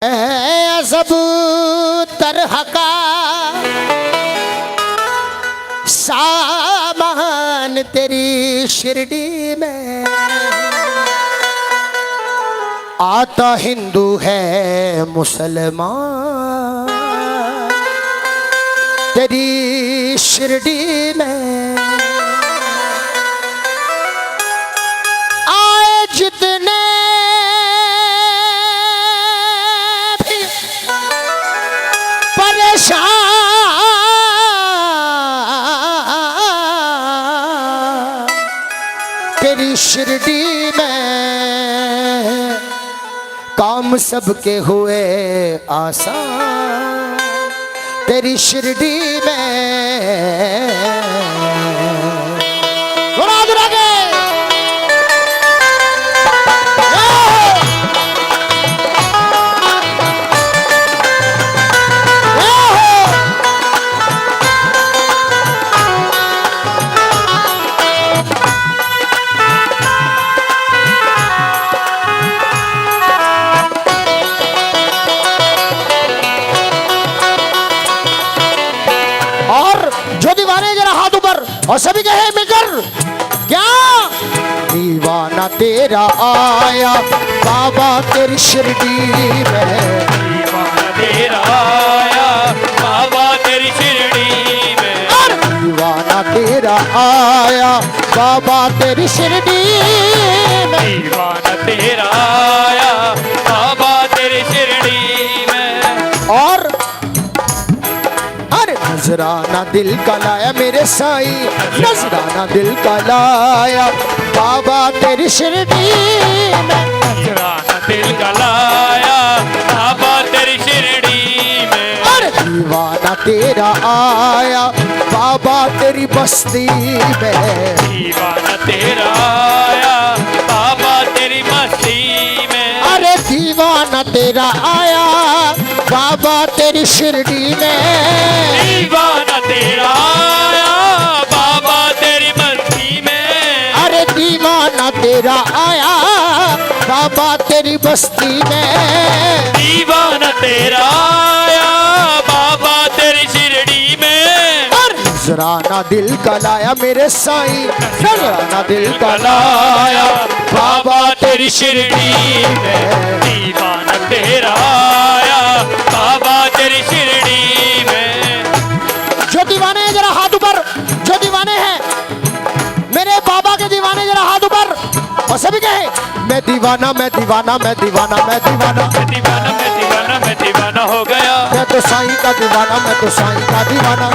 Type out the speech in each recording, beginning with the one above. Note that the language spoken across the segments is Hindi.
अजब तरह का सामान तेरी शिरडी में। आता हिंदू है मुसलमान तेरी शिरडी में। आए जितने भी परेशान तेरी शिरडी में। काम सबके हुए आसान तेरी शिरडी में। और सभी कहे मिलकर क्या? दीवाना तेरा आया बाबा तेरी शिरडी में। दीवाना तेरा आया बाबा तेरी शिरडी में। दीवाना तेरा आया बाबा तेरी शिरडी में। दीवाना तेरा आया बाबा तेरी शिरडी में। और नजराना दिल का लाया मेरे साई, नजराना दिल का लाया बाबा तेरी शिरडी में। नजराना दिल का लाया बाबा तेरी शिरडी में। अरे दीवाना तेरा आया बाबा तेरी बस्ती में। दीवाना तेरा आया बाबा तेरी मस्ती में। अरे दीवाना तेरा आया बाबा तेरी शिरडी में। दीवाना तेरा आया बाबा तेरी मस्ती में। अरे दीवाना तेरा आया बाबा तेरी बस्ती में। दीवाना तेरा आया बाबा तेरी शिरडी में। नजराना दिल का लाया मेरे साईं, नजराना दिल का लाया बाबा तेरी शिरडी में। दीवाना तेरा आया बाबा तेरी शिरडी में। जो दीवाने हैं जरा हाथ ऊपर, जो दीवाने हैं मेरे बाबा के दीवाने जरा हाथ ऊपर। और सभी कहे मैं दीवाना मैं दीवाना मैं दीवाना मैं दीवाना मैं दीवाना मैं दीवाना मैं दीवाना हो गया। मैं तो साईं का दीवाना, मैं तो साईं का दीवाना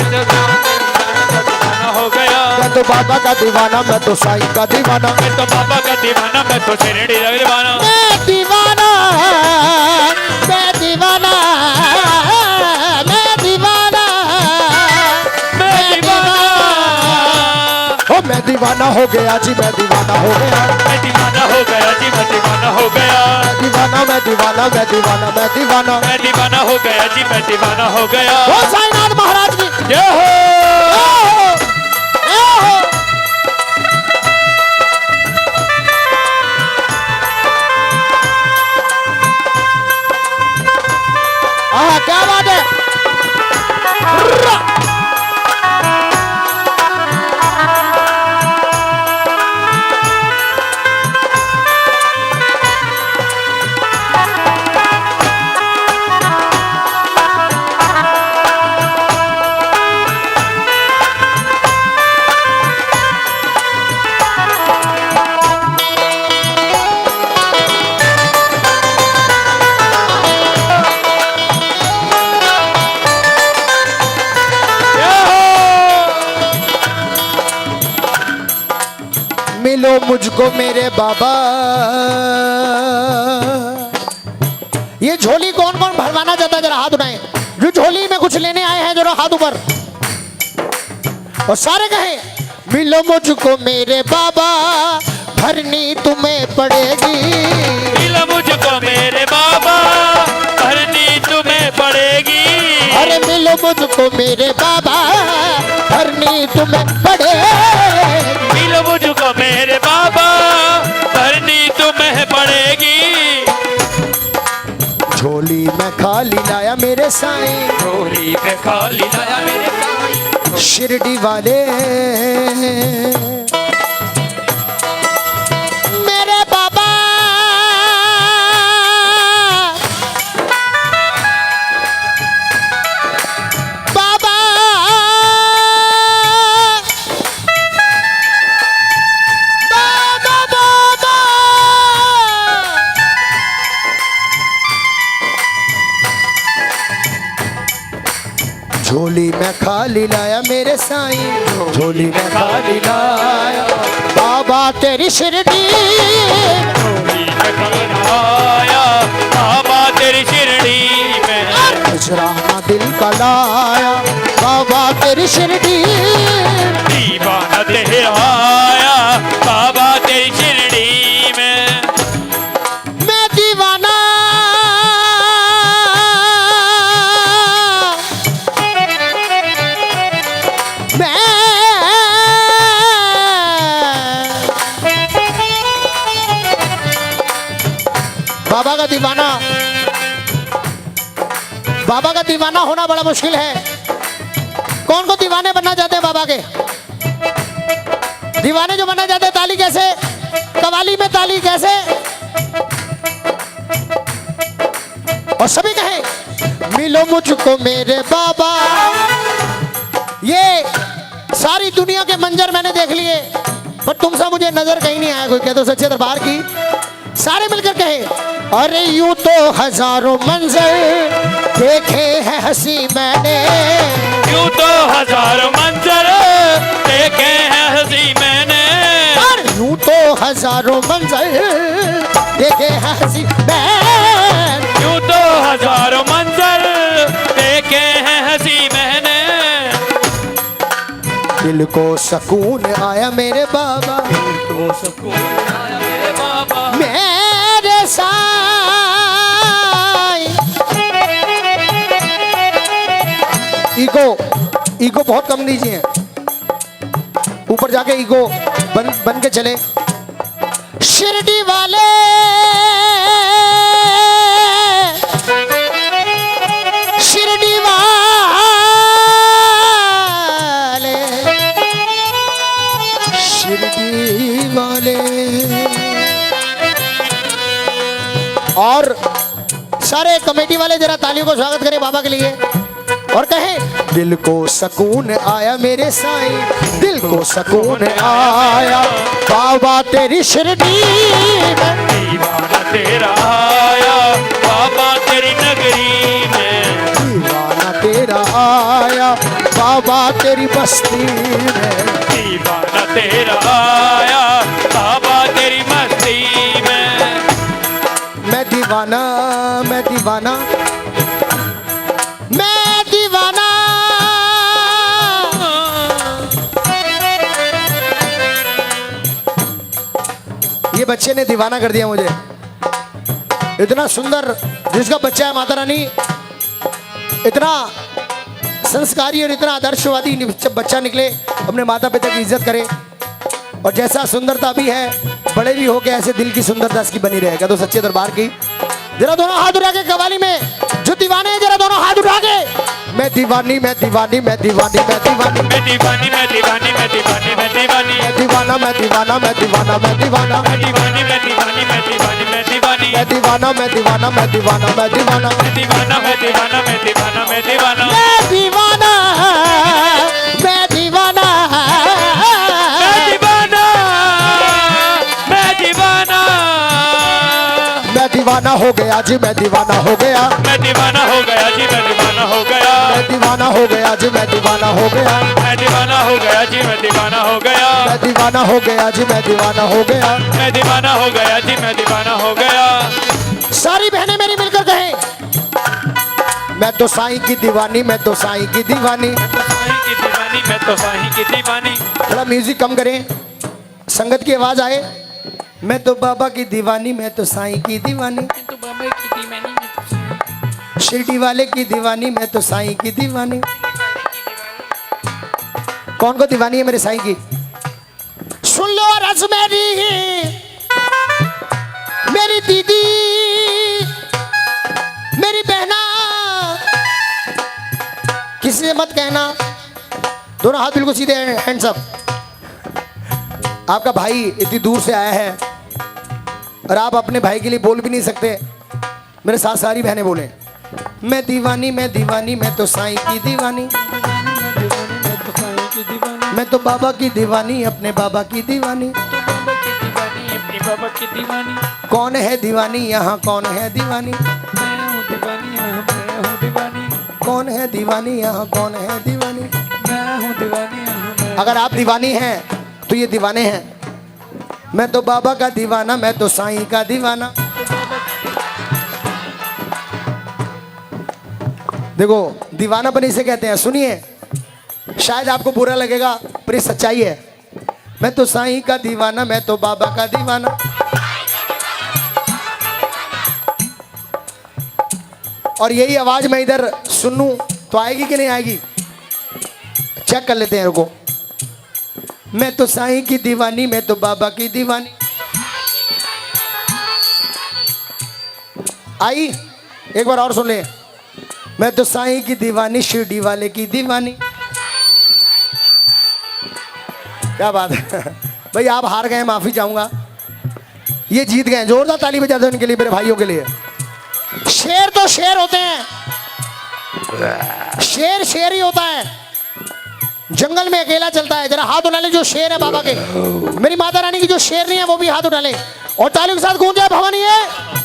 हो गया। मैं तो बाबा का दीवाना, मैं तो साईं का दीवाना। मैं तो बाबा का दीवाना, मैं तो शिरडी का दीवाना। मैं दीवाना मैं दीवाना मैं दीवाना मैं दीवाना। ओ मैं दीवाना हो गया जी, मैं दीवाना हो गया। मैं दीवाना हो गया जी, मैं दीवाना हो गया। मैं दीवाना मैं दीवाना मैं दीवाना मैं दीवाना मैं दीवाना हो गया जी, मैं दीवाना हो गया। ओ साईनाथ महाराज की जय हो। क्या बात है। मिलो मुझको मेरे बाबा। ये झोली कौन कौन भरवाना चाहता है जरा हाथ उठाएं। जो झोली में कुछ लेने आए हैं जरा हाथ ऊपर। और सारे कहें मिलो मुझको मेरे बाबा, भरनी तुम्हें पड़ेगी। मिलो मुझको मेरे बाबा, भरनी तुम्हें पड़ेगी। अरे मिलो मुझको मेरे बाबा, भरनी तुम्हें पड़ेगी। मिलो मुझको मेरे बाबा, भरनी तुम्हें पड़ेगी। झोली में खाली लाया मेरे साईं, झोली में खाली लाया मेरे साईं। शिरडी वाले मेरे बाबा, बाबा बाबा बाबा, झोली में खाली लाया मेरे साईं, झोली में खाली लाया बाबा तेरी शिरडी, झोली में खाली लाया बाबा तेरी शिरडी में। गुजराना दिल का लाया बाबा तेरी शिरडी, दीवाना तेरा आया बाबा तेरी शिरडी में। मैं दीवाना बाबा का दीवाना, बाबा का दीवाना होना बड़ा मुश्किल है। कौन को दीवाने बनना चाहते हैं बाबा के? दीवाने जो बनना चाहते हैं, ताली कैसे? कवाली में ताली कैसे? और सभी कहें मिलो मुझको मेरे बाबा। ये सारी दुनिया के मंजर मैंने देख लिए, पर तुमसा मुझे नजर कहीं नहीं आया। कोई कह दो सच्चे दरबार की। सारे मिलकर कहे अरे यूं तो हजारों मंजर देखे हैं हंसी मैंने, यूं तो हजारों मंजर देखे हैं हंसी मैंने, और यूं तो हजारों मंजर देखे हैं हंसी मैंने, यूं तो हजारों मंजर देखे हैं हंसी मैंने। दिल को सुकून आया मेरे बाबा, तो सुकून आया मेरे बाबा, मेरे साईं। ईगो बहुत कम लीजिए, ऊपर जाके ईगो बन के चले। शिरडी वाले शिरडी वाले शिरडी वाले। और सारे कमेटी वाले जरा तालियों को स्वागत करें बाबा के लिए और कहें दिल को सुकून आया मेरे साईं, दिल को सुकून आया बाबा तेरी शिरडी में। दीवाना तेरा आया बाबा तेरी नगरी में, दीवाना तेरा आया बाबा तेरी बस्ती में, दीवाना तेरा आया बाबा तेरी मस्ती में। मैं दीवाना मैं दीवाना मैं दीवाना। ये बच्चे ने दीवाना कर दिया मुझे। इतना सुंदर जिसका बच्चा है माता रानी, इतना संस्कारी और इतना आदर्शवादी बच्चा निकले, अपने माता पिता की इज्जत करे और जैसा सुंदरता भी है बड़े भी हो के ऐसे दिल की सुंदरता इसकी बनी रहेगा। तो सच्चे दरबार की जरा दोनों हाथ उठा के कवाली में जो दीवाने हैं जरा दोनों हाथ उठा के। मैं दीवानी मैं दीवानी मैं दीवानी मैं दीवानी मैं दीवानी मैं दीवानी मैं दीवानी मैं दीवानी मैं दीवाना मैं दीवाना मैं दीवाना मैं दीवाना मैं दीवानी मैं दीवानी मैं दीवानी मैं दीवानी मैं दीवाना मैं दीवाना मैं दीवाना मैं दीवाना मैं दीवाना मैं दीवाना मैं दीवाना मैं दीवाना मैं दीवाना मैं दीवाना मैं दीवाना मैं दीवाना मैं दीवाना हो गया जी मैं दीवाना हो गया मैं दीवाना हो गया जी मैं दीवाना हो गया मैं दीवाना हो गया जी मैं दीवाना हो गया मैं दीवाना हो गया जी मैं दीवाना हो गया मैं दीवाना हो गया जी मैं दीवाना हो गया मैं दीवाना हो गया जी मैं दीवाना हो गया। सारी बहनें मेरी मिलकर कहें मैं तो साईं की दीवानी मैं तो साईं की दीवानी। साईं की दीवानी मैं तो साईं की दीवानी। थोड़ा म्यूजिक कम करें, संगत की आवाज आए। मैं तो बाबा की दीवानी मैं तो साईं की दीवानी, तो बाबा की दीवानी मैं तो शिरडी वाले की दीवानी मैं तो साईं की दीवानी। कौन को दीवानी है मेरे साईं की? सुन लो रस मेरी दीदी मेरी बहन किसी से मत कहना, दोनों हाथ बिल्कुल सीधे, हैंड्स अप। आपका भाई इतनी दूर से आया है और आप अपने भाई के लिए बोल भी नहीं सकते। मेरे साथ सारी बहनें बोले, मैं दीवानी मैं दीवानी मैं तो साईं की दीवानी, मैं तो बाबा की दीवानी अपने बाबा की दीवानी। अपनी बाबा की दीवानी, कौन है दीवानी यहाँ, कौन है दीवानी, मैं हूँ दीवानी, मैं हूँ दीवानी, कौन है दीवानी यहाँ, कौन है दीवानी। मैं हूँ दीवानी, मैं अगर आप दीवानी हैं तो ये दीवाने हैं। मैं तो बाबा का दीवाना, मैं तो साईं का दीवाना। देखो दीवानापन इसे कहते हैं। सुनिए, शायद आपको बुरा लगेगा पर ये सच्चाई है। मैं तो साईं का दीवाना, मैं तो बाबा का दीवाना। और यही आवाज मैं इधर सुनूं तो आएगी कि नहीं आएगी, चेक कर लेते हैं। रुको, मैं तो साईं की दीवानी, मैं तो बाबा की दीवानी। आई, एक बार और सुन ले। मैं तो साईं की दीवानी, शिरडी वाले की दीवानी। क्या बात है भाई, आप हार गए, माफी चाहूंगा। ये जीत गए, जोरदार ताली बजा दो इनके लिए, मेरे भाइयों के लिए। शेर तो शेर होते हैं, शेर शेर ही होता है, जंगल में अकेला चलता है। जरा हाथ उठा ले जो शेर है बाबा के। मेरी माता रानी की जो शेर नहीं है वो भी हाथ उठा ले और तालियों के साथ गूंज जाए भवानी है।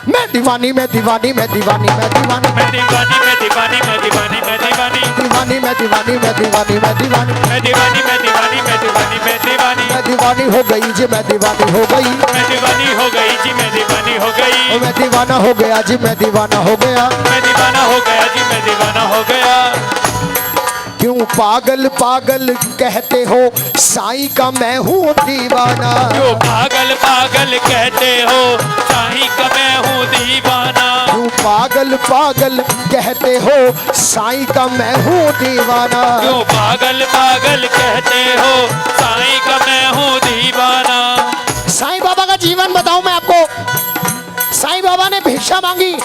मैं दीवानी मैं दीवानी मैं दीवानी मैं दीवानी मैं दीवानी, मैं दीवानी, मैं दीवानी, मैं दीवानी, दीवानी मैं दीवानी मैं दीवानी मैं दीवानी मैं दीवानी, मैं दीवानी, मैं दीवानी, मैं दीवानी, मैं दीवानी हो गई जी, मैं दीवानी हो गई, मैं दीवानी हो गई जी, मैं दीवानी हो गई, मैं दीवाना हो गया जी, मैं दीवाना हो गया। मैं दीवाना हो गया जी, मैं दीवाना हो गया। क्यों पागल पागल कहते हो, साईं का मैं हूँ दीवाना। क्यों पागल पागल कहते हो, साईं का मैं हूँ दीवाना। क्यों पागल पागल कहते हो, साईं का मैं हूँ दीवाना। क्यों पागल पागल कहते हो, साईं का मैं हूँ दीवाना। साईं बाबा का जीवन बताऊं मैं आपको। साईं बाबा ने भिक्षा मांगी।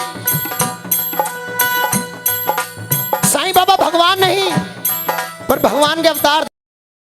साईं बाबा भगवान नहीं पर भगवान के अवतार